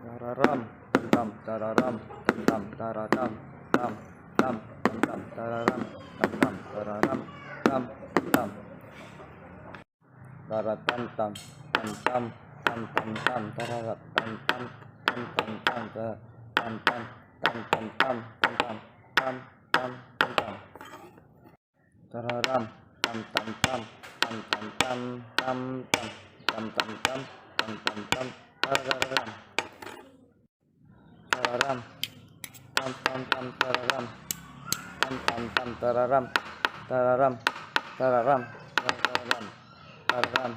tararam tam tararam tam tararam tam tam tam tararam tam tararam tam tam taratan tam tam tam tam tam tam tararat tam tam tam tam tam tam tam tam tam tam tam tam tam tam tam tararam tam tam tam tam tam tam tam tam tam tam tam tam tam tararam tararam tam tam tam tararam tam tam tam tararam tararam tararam tararam tararam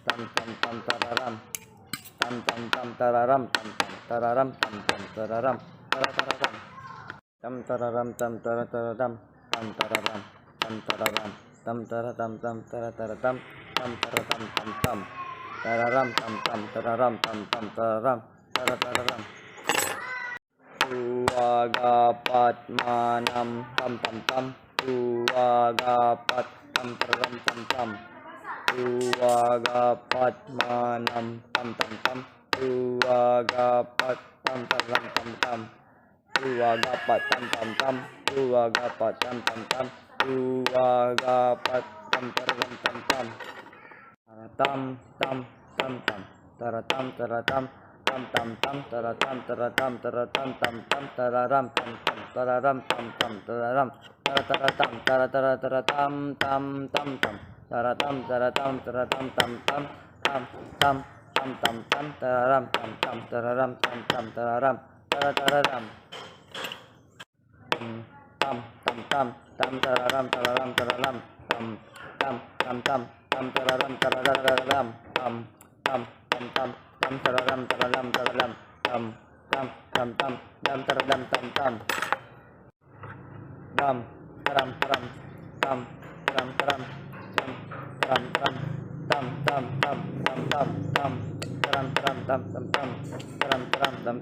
tam tam tam tararam tam tam tam tararam tam tam tararam tam tam tararam tararam tam tararam tam tararam tam tararam tam tararam tam tararam tam tararam tam tararam tam tam tararam tam tam tararam tam tam tararam tararam Uwagapadmanam tam tam tam Uwagapat tam tararam tam tam Uwagapadmanam tam tam tam Uwagapat tam tararam tam tam Uwagapat tam tam tam Uwagapat tam tam tam Uwagapat tam tararam tam tam taratam tam tam tam taratam taratam tam tam tam taratam taratam taratam tam tam tararam tam tam tararam tam tam tararam taratam taratam tam tam tam taratam taratam taratam tam tam tam tam tam tam tam tararam tam tam tararam tam tam tararam tararam tam tam tam tam tararam tararam tararam tam tam tam tam tam tararam tararam tam tam tam tam tam tararam tararam tararam tam tam tam tam tam tararam tam tam tam taram taram tam taram taram tam taram taram tam tam tam tam tam tam taram taram tam tam tam taram taram tam